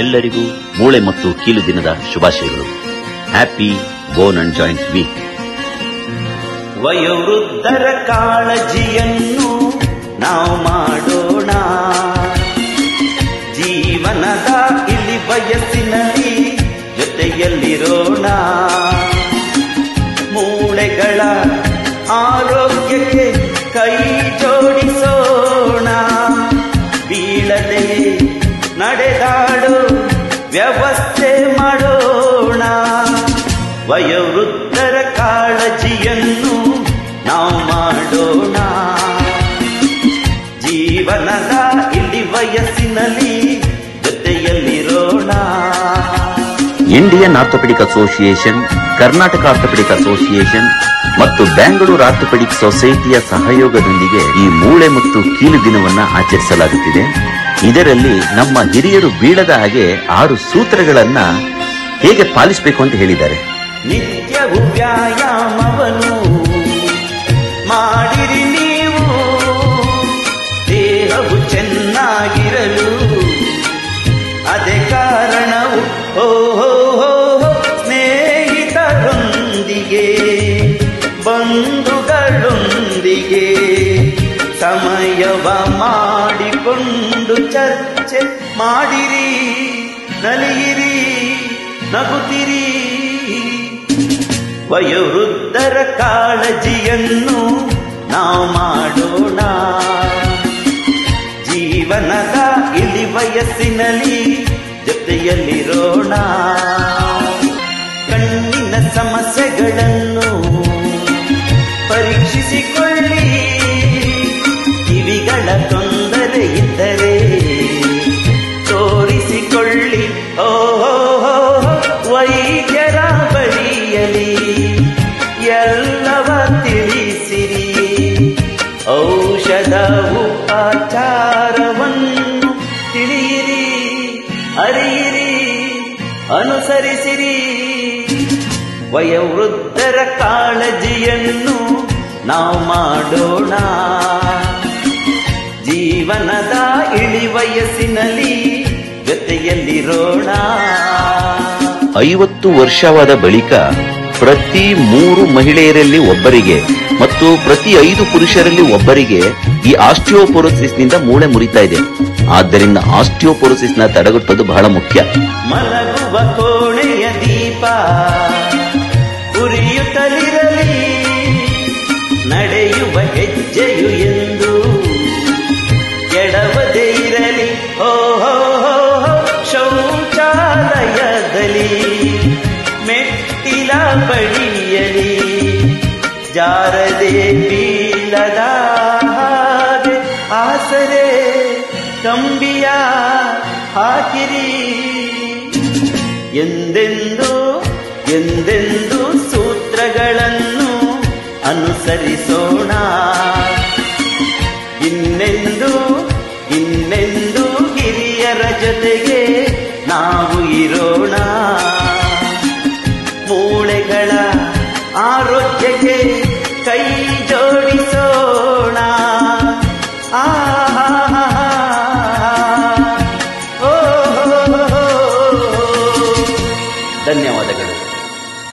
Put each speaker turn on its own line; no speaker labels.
ಎಲ್ಲರಿಗೂ ಮೂಳೆ ಮತ್ತು ಕೀಲು ದಿನದ ಶುಭಾಶಯಗಳು. Happy bone and joint week.
ವಯೋವೃದ್ಧರ ಕಾಳಜಿಯನ್ನು ನಾವು ಮಾಡೋಣ. ಜೀವನದ ಇಳಿ ವಯಸ್ಸಿನಲ್ಲಿ ಜೊತೆಯಲ್ಲಿರೋಣ. ಮೂಳೆಗಳ ಆರೋಗ್ಯಕ್ಕೆ ಕೈ ಜೋಡಿಸೋಣ. ಬೀಳದೆ ನಡೆದಾಡೋ ವ್ಯವಸ್ಥೆ ಮಾಡೋಣ. ವಯೋವೃದ್ಧರ ಕಾಳಜಿಯನ್ನು ನಾವು ಮಾಡೋಣ. ಜೀವನದ ಇಳಿ ವಯಸ್ಸಿನಲ್ಲಿ ಜೊತೆಯಲ್ಲಿರೋಣ.
Indian orthopaedic association, Karnataka orthopaedic association ಮತ್ತು ಬ್ಯಾಂಗ್ಳೂರು ಆರ್ಥೋಪೆಡಿಕ್ ಸೊಸೈಟಿಯ ಸಹಯೋಗದೊಂದಿಗೆ ಈ ಮೂಳೆ ಮತ್ತು ಕೀಲು ದಿನವನ್ನು ಆಚರಿಸಲಾಗುತ್ತಿದೆ. ಇದರಲ್ಲಿ ನಮ್ಮ ಹಿರಿಯರು ಬೀಳದ ಹಾಗೆ 6 ಸೂತ್ರಗಳನ್ನ ಹೇಗೆ ಪಾಲಿಸಬೇಕು ಅಂತ ಹೇಳಿದ್ದಾರೆ.
ನಿತ್ಯವೂ ವ್ಯಾಯಾಮವನ್ನು ಮಾಡಿರಿ ನೀವು, ದೇಹವು ಚೆನ್ನಾಗಿರಲು. ಅದೇ ಕಾರಣವು ಸ್ನೇಹಿತರೊಂದಿಗೆ ಬಂಧುಗಳೊಂದಿಗೆ ಸಮಯವ ಮಾಡಿಕೊಂಡು ಚರ್ಚೆ ಮಾಡಿರಿ. ನಲಿಯಿರಿ, ನಗುತ್ತಿರಿ. ವಯೋವೃದ್ಧರ ಕಾಳಜಿಯನ್ನು ನಾವು ಮಾಡೋಣ. ಜೀವನದ ಇಳಿ ವಯಸ್ಸಿನಲ್ಲಿ ಜೊತೆಯಲ್ಲಿರೋಣ. ಕಣ್ಣಿನ ಸಮಸ್ಯೆಗಳನ್ನು ಪರೀಕ್ಷಿಸಿಕೊಳ್ಳಿ. ಕಿವಿಗಳ ತೊಂದರೆ ಇದ್ದರೆ ತೋರಿಸಿಕೊಳ್ಳಿ. ವೈದ್ಯರ ಬಳಿಯಲಿ ಎಲ್ಲವ ತಿಳಿಸಿರಿ. ಔಷಧ ಉಪಚಾರವನ್ನು ತಿಳಿಯಿರಿ, ಅರಿಯಿರಿ, ಅನುಸರಿಸಿರಿ. ವಯೋವೃದ್ಧರ ಕಾಳಜಿಯನ್ನು ನಾವು ಮಾಡೋಣ. ಜೀವನದ ಇಳಿ ವಯಸ್ಸಿನಲ್ಲಿ ಜೊತೆಯಲ್ಲಿರೋಣ.
50 ವರ್ಷವಾದ ಬಳಿಕ ಪ್ರತಿ 3 ಮಹಿಳೆಯರಲ್ಲಿ ಒಬ್ಬರಿಗೆ ಮತ್ತು ಪ್ರತಿ 5 ಪುರುಷರಲ್ಲಿ ಒಬ್ಬರಿಗೆ ಈ ಆಸ್ಟಿಯೋಪೊರೋಸಿಸ್ ನಿಂದ ಮೂಳೆ ಮುರಿತಾ ಇದೆ. ಆದ್ದರಿಂದ ಆಸ್ಟಿಯೋಪೊರೋಸಿಸ್ ನ ತಡೆಗಟ್ಟೋದು ಬಹಳ ಮುಖ್ಯ.
ಮಲಗುವ ಕೋಣೆಯ ದೀಪ ಉರಿಯುತ್ತಲಿರಲಿ. ನಡೆಯುವ ಹೆಜ್ಜೆಯು ಎಂದು ಎಡವದೇ ಇರಲಿ. ಶೌಚಾಲಯದಲ್ಲಿ ಮೆಟ್ಟಿಲ ಬಳಿಯಲಿ ಜಾರದೆ ಬೀಳದ ಹಾಗೆ ಆಸರೆ ಕಂಬಿಯ ಹಾಕಿರಿ. ಎಂದೆಂದು ಎಂದೆಂದು ಸೂತ್ರಗಳನ್ನು ಅನುಸರಿಸೋಣ. ಇನ್ನೆಂದು ಇನ್ನೆಂದು ಹಿರಿಯರ ಜೊತೆಗೆ ನಾವು ಇರೋಣ. ಮೂಳೆಗಳ ಆರೋಗ್ಯಕ್ಕೆ ಕೈ ಜೋಡಿಸೋಣ. ಧನ್ಯವಾದಗಳು.